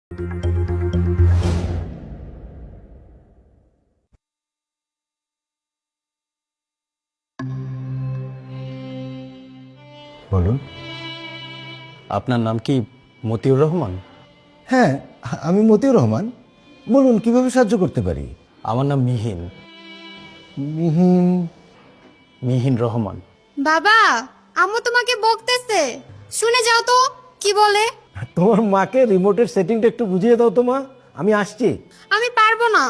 বলুন। আপনার নাম কি মতিউর রহমান? হ্যাঁ, আমি মতিউর রহমান। বলুন, কিভাবে সাহায্য করতে পারি? আমার নাম মিহিন। মিহিন? মিহিন রহমান। বাবা, আম্মু তোমাকে বকতেছে, শুনে যাও তো কি বলে। তোমার মাকে রিমোটের সেটিংটা একটু বুঝিয়ে দাও তো মা, আমি আসছি। আমি পারবো না।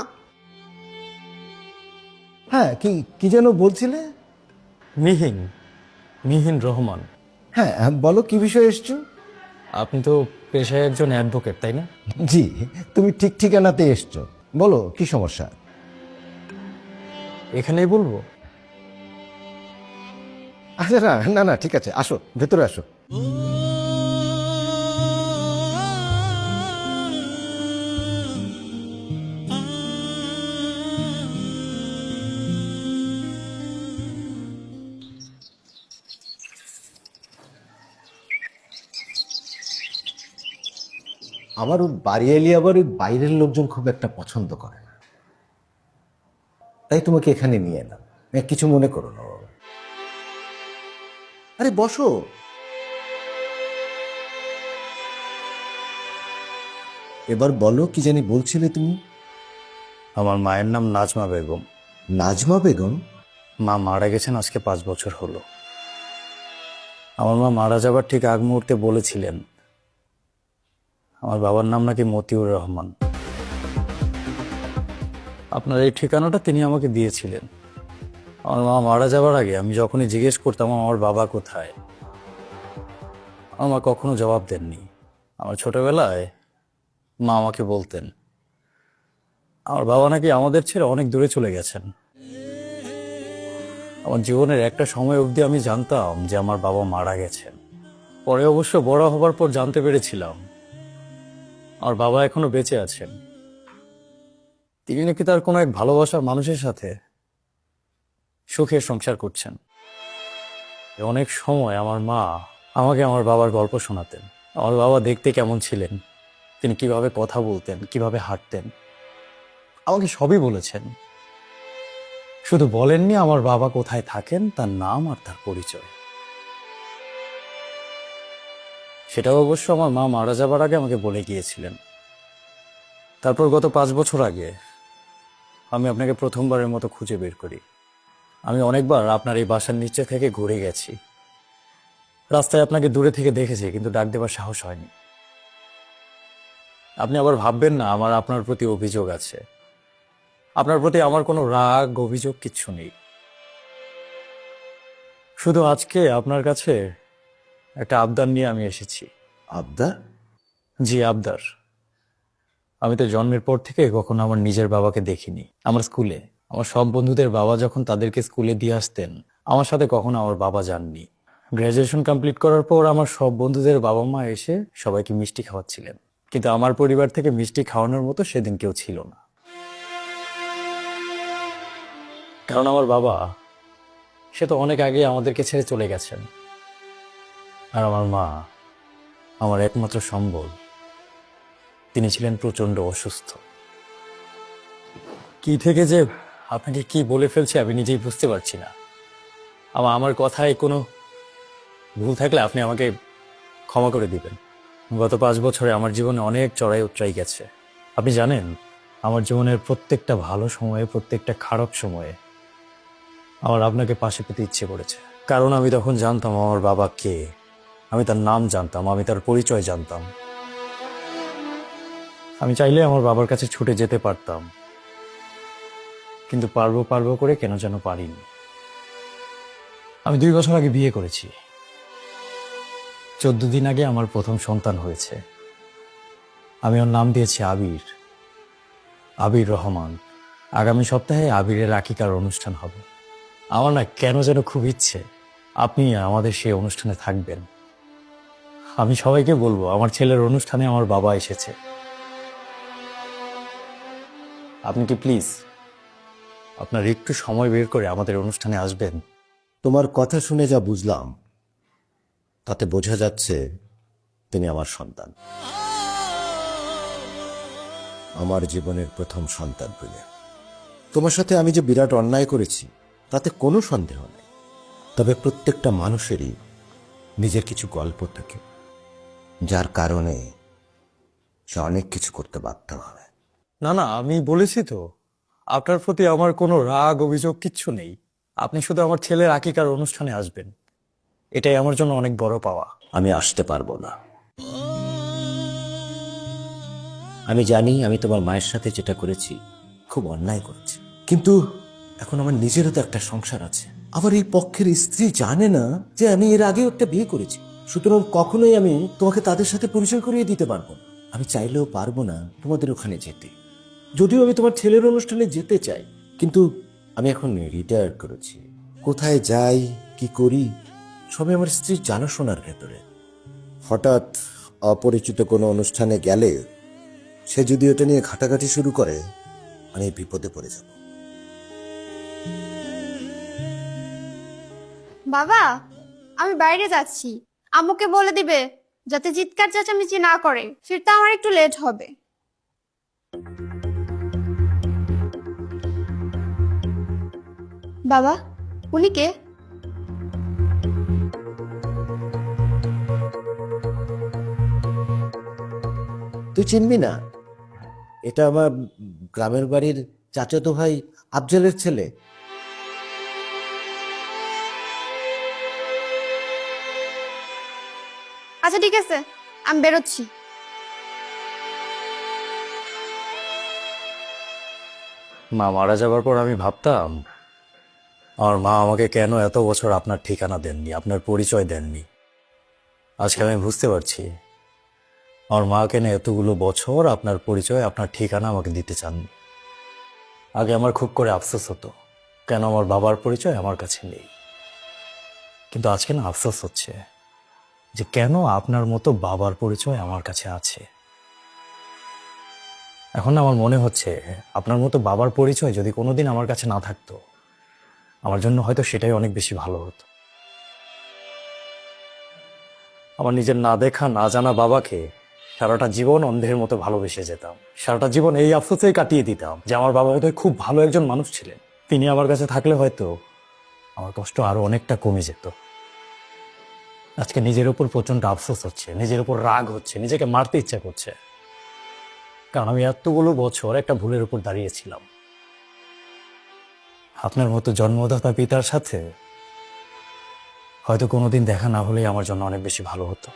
হ্যাঁ, কি কি যেন বলছিলে? মিহিন, মিহিন রহমান। হ্যাঁ, বলো কি বিষয়ে এসছো? আপনি তো পেশায় একজন অ্যাডভোকেট, তাই না? জি, তুমি ঠিক ঠিকানাতে এসছো। বলো কি সমস্যা? এখানেই বলবো? আচ্ছা, না না না, ঠিক আছে, আসো, ভেতরে আসো। আমার ওই বাড়ি এলি আবার ওই বাইরের লোকজন খুব একটা পছন্দ করে না, তাই তোমাকে এখানে নিয়ে এলাম। কিছু মনে করো না বাবা। আরে বসো। এবার বলো, কি জানি বলছিলে তুমি? আমার মায়ের নাম নাজমা বেগম। নাজমা বেগম? মা মারা গেছেন আজকে 5 বছর হলো। আমার মা মারা যাবার ঠিক আগ মুহূর্তে বলেছিলেন আমার বাবার নাম নাকি মতিউর রহমান। আপনার এই ঠিকানাটা তিনি আমাকে দিয়েছিলেন। আমার মা মারা যাবার আগে আমি যখনই জিজ্ঞেস করতাম আমার বাবা কোথায়, আমার মা কখনো জবাব দেননি। আমার ছোটবেলায় মা আমাকে বলতেন আমার বাবা নাকি আমাদের ছেড়ে অনেক দূরে চলে গেছেন। আমার জীবনের একটা সময় অবধি আমি জানতাম যে আমার বাবা মারা গেছেন। পরে অবশ্য বড় হবার পর জানতে পেরেছিলাম আমার বাবা এখনো বেঁচে আছেন। তিনি নাকি তার কোনো এক ভালোবাসার মানুষের সাথে সুখের সংসার করছেন। অনেক সময় আমার মা আমাকে আমার বাবার গল্প শোনাতেন। আমার বাবা দেখতে কেমন ছিলেন, তিনি কিভাবে কথা বলতেন, কিভাবে হাঁটতেন, আমাকে সবই বলেছেন। শুধু বলেননি আমার বাবা কোথায় থাকেন, তার নাম আর তার পরিচয়। সেটাও অবশ্য আমার মা মারা যাবার আগে আমাকে বলে গিয়েছিলেন। তারপর গত 5 বছর আগে আমি আপনাকে প্রথমবারের মতো খুঁজে বের করি। আমি অনেকবার আপনার এই বাসার নিচে থেকে ঘুরে গেছি, রাস্তায় আপনাকে দূরে থেকে দেখেছি, কিন্তু ডাক দেবার সাহস হয়নি। আপনি আবার ভাববেন না আমার আপনার প্রতি অভিযোগ আছে। আপনার প্রতি আমার কোনো রাগ অভিযোগ কিচ্ছু নেই। শুধু আজকে আপনার কাছে একটা আবদার নিয়ে আমি এসেছি। আবদার? জি, আবদার। আমি তো জন্মের পর থেকে কখনো আমার নিজের বাবাকে দেখিনি। আমার স্কুলে আমার সব বন্ধুদের বাবা যখন তাদেরকে স্কুলে দিয়ে আসতেন, আমার সাথে কখনো আমার বাবা যাননি। গ্র্যাজুয়েশন কমপ্লিট করার পর আমার সব বন্ধুদের বাবা মা এসে সবাইকে মিষ্টি খাওয়াচ্ছিলেন, কিন্তু আমার পরিবার থেকে মিষ্টি খাওয়ানোর মতো সেদিন কেউ ছিল না। কারণ আমার বাবা সে তো অনেক আগে আমাদেরকে ছেড়ে চলে গেছেন। আর আমার মা আমার একমাত্র সম্বল, তিনি ছিলেন প্রচন্ড অসুস্থ। কি থেকে যে আপনাকে কি বলে ফেলছি আমি নিজেই বুঝতে পারছি না। আমার কথায় কোনো ভুল থাকলে আপনি আমাকে ক্ষমা করে দিবেন। গত 5 বছরে আমার জীবনে অনেক চড়াই উতরাই গেছে। আপনি জানেন, আমার জীবনের প্রত্যেকটা ভালো সময়ে, প্রত্যেকটা খারাপ সময়ে আমার আপনাকে পাশে পেতে ইচ্ছে করেছে। কারণ আমি তখন জানতাম আমার বাবা কে, আমি তার নাম জানতাম, আমি তার পরিচয় জানতাম। আমি চাইলে আমার বাবার কাছে ছুটে যেতে পারতাম, কিন্তু পারবো পারবো করে কেন যেন পারিনি। আমি 2 বছর আগে বিয়ে করেছি। 14 দিন আগে আমার প্রথম সন্তান হয়েছে। আমি ওর নাম দিয়েছি আবির, আবির রহমান। আগামী সপ্তাহে আবিরের আকিকার অনুষ্ঠান হবে। আমার না কেন যেন খুব ইচ্ছে আপনি আমাদের সেই অনুষ্ঠানে থাকবেন। আমি সবাইকে বলবো আমার ছেলের অনুষ্ঠানে আমার বাবা এসেছে। আপনি কি প্লিজ আপনার একটু সময় বের করে আমাদের অনুষ্ঠানে আসবেন? তোমার কথা শুনে যা বুঝলাম তাতে বোঝা যাচ্ছে তিনি আমার সন্তান। আমার জীবনের প্রথম সন্তান বলে। তোমার সাথে আমি যে বিরাট অন্যায় করেছি তাতে কোনো সন্দেহ নেই, তবে প্রত্যেকটা মানুষেরই নিজের কিছু গল্প থাকে, যার কারণে সে অনেক কিছু করতে বাধ্য হয়। না না, আমি বলেছি তো আপনার প্রতি আমার কোনো রাগ অভিযোগ কিচ্ছু নেই। আপনি শুধু আমার ছেলের আকিকার অনুষ্ঠানে আসবেন, এটাই আমার জন্য অনেক বড় পাওয়া। আমি আসতে পারবো না। আমি জানি আমি তোমার মায়ের সাথে যেটা করেছি খুব অন্যায় করেছি, কিন্তু এখন আমার নিজেরও তো একটা সংসার আছে। আবার এই পক্ষের স্ত্রী জানে না যে আমি এর আগেও একটা বিয়ে করেছি, সুতরাং কখনোই আমি তোমাকে তাদের সাথে পরিচয় করিয়ে দিতে পারবো না। আমি চাইলেও পারবো না তোমাদের ওখানে যেতে, যদিও আমি তোমার ছেলের অনুষ্ঠানে যেতে চাই, কিন্তু আমি এখন রিটায়ার করেছি। কোথায় যাই কি করি সবই আমার স্ত্রীর জানাশোনার ভেতরে। হঠাৎ অপরিচিত কোনো অনুষ্ঠানে গেলে সে যদি ওটা নিয়ে ঘাটাঘাটি শুরু করে, আমি বিপদে পড়ে যাব। বাবা, আমি বাইরে যাচ্ছি। আম্মুকে বলে দিবে যাতে চিৎকার চেঁচামেচি না করে, ফিরতে আমার একটু লেট হবে। বাবা, উনি কে? তুই চিনবি না? এটা আমার গ্রামের বাড়ির চাচাতো ভাই আফজালের ছেলে। আচ্ছা ঠিক আছে, আমি বেরোচ্ছি। মা মারা যাবার পর আমি ভাবতাম আমার মা আমাকে কেন এত বছর আপনার ঠিকানা দেননি, আপনার পরিচয় দেননি। আজকে আমি বুঝতে পারছি আমার মা কেন এতগুলো বছর আপনার পরিচয়, আপনার ঠিকানা আমাকে দিতে চাননি। আগে আমার খুব করে আফসোস হতো কেন আমার বাবার পরিচয় আমার কাছে নেই, কিন্তু আজকে না আফসোস হচ্ছে যে কেন আপনার মতো বাবার পরিচয় আমার কাছে আছে। এখন না আমার মনে হচ্ছে আপনার মতো বাবার পরিচয় যদি কোনোদিন আমার কাছে না থাকতো, আমার জন্য হয়তো সেটাই অনেক বেশি ভালো হতো। আমার নিজের না দেখা না জানা বাবাকে সারাটা জীবন অন্ধের মতো ভালোবেসে যেতাম, সারাটা জীবন এই আফসোসেই কাটিয়ে দিতাম যে আমার বাবা বোধহয় খুব ভালো একজন মানুষ ছিলেন, তিনি আমার কাছে থাকলে হয়তো আমার কষ্ট আরো অনেকটা কমে যেত। আজকে নিজের উপর প্রচন্ড আফসোস হচ্ছে, নিজের উপর রাগ হচ্ছে, নিজেকে মারতে ইচ্ছা করছে, কারণ আমি এতগুলো বছর একটা ভুলের উপর দাঁড়িয়েছিলাম। আপনার মতো জন্মদাতা পিতার সাথে হয়তো কোনোদিন দেখা না হলেই আমার জন্য অনেক বেশি ভালো হতো।